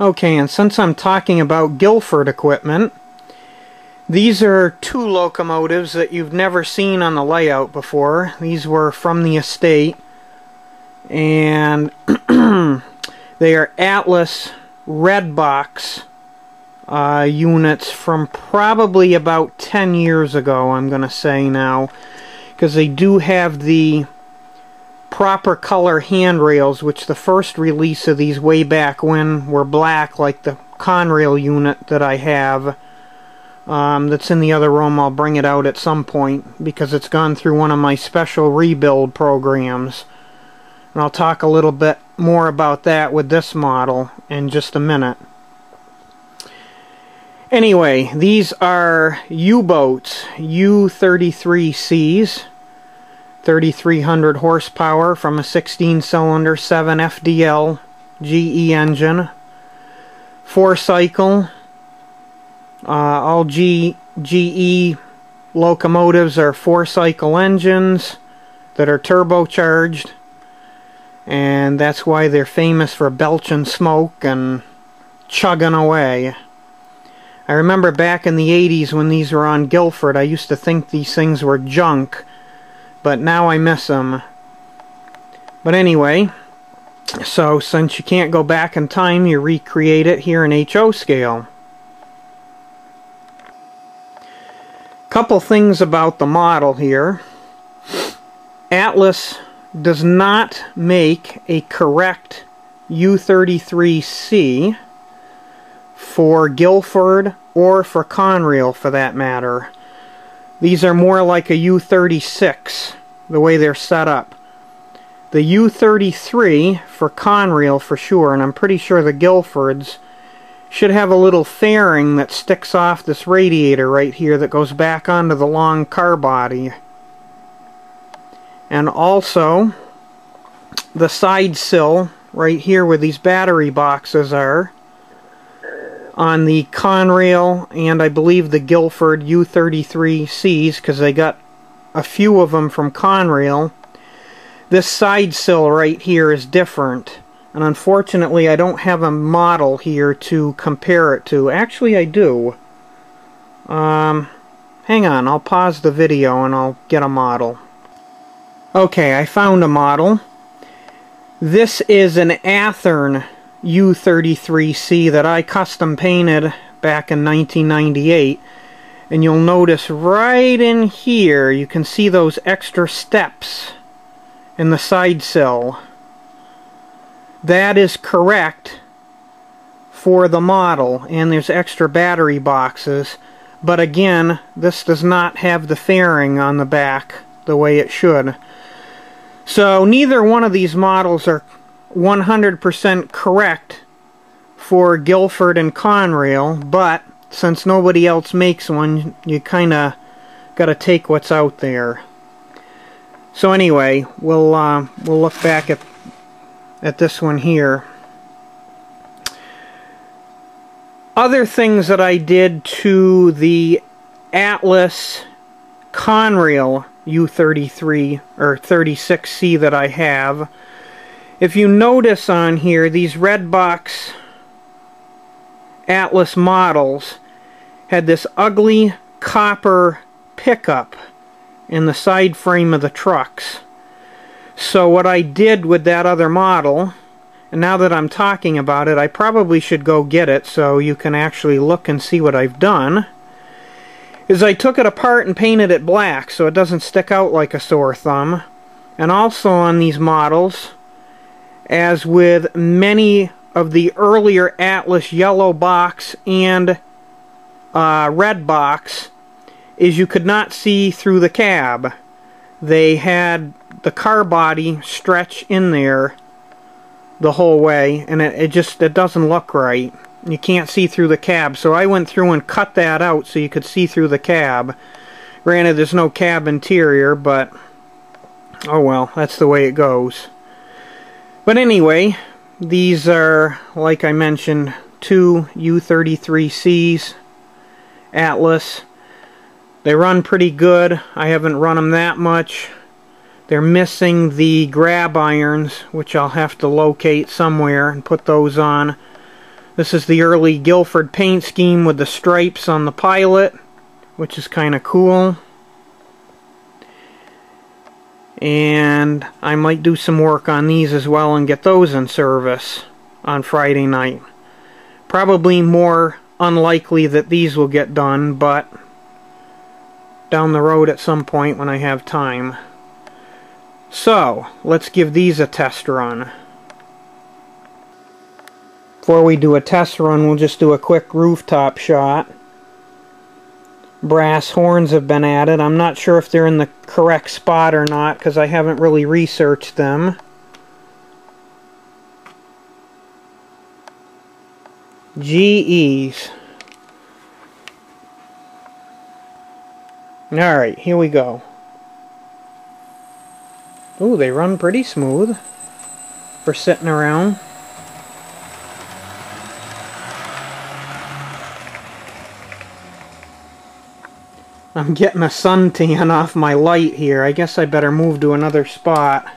Okay, and since I'm talking about Guilford equipment, these are two locomotives that you've never seen on the layout before. These were from the estate, and they are Atlas red box units from probably about 10 years ago, I'm going to say now, because they do have the proper color handrails, which the first release of these way back when were black, like the Conrail unit that I have that's in the other room. I'll bring it out at some point because it's gone through one of my special rebuild programs, and I'll talk a little bit more about that with this model in just a minute. Anyway, these are U-boats, U33C's, 3,300 horsepower from a 16-cylinder 7 FDL GE engine, 4-cycle. All GE locomotives are 4-cycle engines that are turbocharged, and that's why they're famous for belching smoke and chugging away. I remember back in the 80s when these were on Guilford, I used to think these things were junk, but now I miss them. But anyway, so since you can't go back in time, you recreate it here in HO scale. Couple things about the model here. Atlas does not make a correct U33C for Guilford or for Conrail for that matter. These are more like a U36, the way they're set up. The U33 for Conrail for sure, and I'm pretty sure the Guilfords should have a little fairing that sticks off this radiator right here that goes back onto the long car body. And also, the side sill right here where these battery boxes are, on the Conrail and I believe the Guilford U33C's, because they got a few of them from Conrail, this side sill right here is different, and unfortunately I don't have a model here to compare it to. Actually I do. Hang on, I'll pause the video and I'll get a model. Okay, I found a model. This is an Athearn U33C that I custom painted back in 1998, and you'll notice right in here you can see those extra steps in the side sill. That is correct for the model, and there's extra battery boxes, but again this does not have the fairing on the back the way it should. So neither one of these models are 100% correct for Guilford and Conrail, but since nobody else makes one, you kinda gotta take what's out there. So anyway, we'll look back at this one here. Other things that I did to the Atlas Conrail U33 or 36C that I have. If you notice on here, these red box Atlas models had this ugly copper pickup in the side frame of the trucks. So what I did with that other model, and now that I'm talking about it, I probably should go get it so you can actually look and see what I've done, is I took it apart and painted it black so it doesn't stick out like a sore thumb. And also on these models, as with many of the earlier Atlas yellow box and red box, is you could not see through the cab. They had the car body stretch in there the whole way, and it doesn't look right. You can't see through the cab, so I went through and cut that out so you could see through the cab. Granted, there's no cab interior, but oh well, that's the way it goes. But anyway, these are, like I mentioned, two U33C's Atlas. They run pretty good. I haven't run them that much. They're missing the grab irons, which I'll have to locate somewhere and put those on. This is the early Guilford paint scheme with the stripes on the pilot, which is kind of cool. And I might do some work on these as well and get those in service on Friday night. Probably more unlikely that these will get done, but down the road at some point when I have time. So, let's give these a test run. Before we do a test run, we'll just do a quick rooftop shot. Brass horns have been added. I'm not sure if they're in the correct spot or not because I haven't really researched them. GE's. Alright, here we go. Ooh, they run pretty smooth for sitting around. I'm getting a suntan off my light here. I guess I better move to another spot.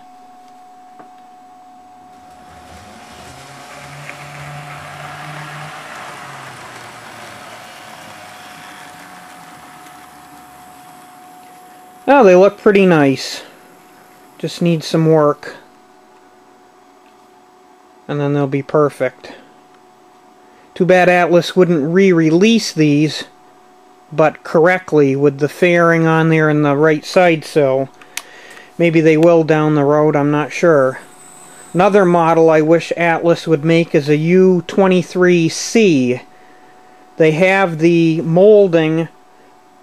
Oh, they look pretty nice. Just need some work. And then they'll be perfect. Too bad Atlas wouldn't re-release these, but correctly with the fairing on there and the right side sill. Maybe they will down the road, I'm not sure. Another model I wish Atlas would make is a U33C. They have the molding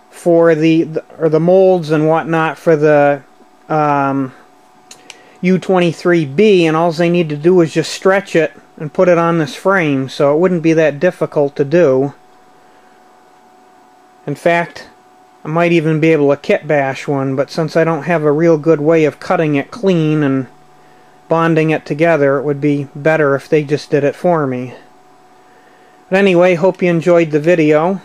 for the molds and whatnot for the U23B, and all they need to do is just stretch it and put it on this frame, so it wouldn't be that difficult to do. In fact, I might even be able to kit bash one, but since I don't have a real good way of cutting it clean and bonding it together, it would be better if they just did it for me. But anyway, hope you enjoyed the video.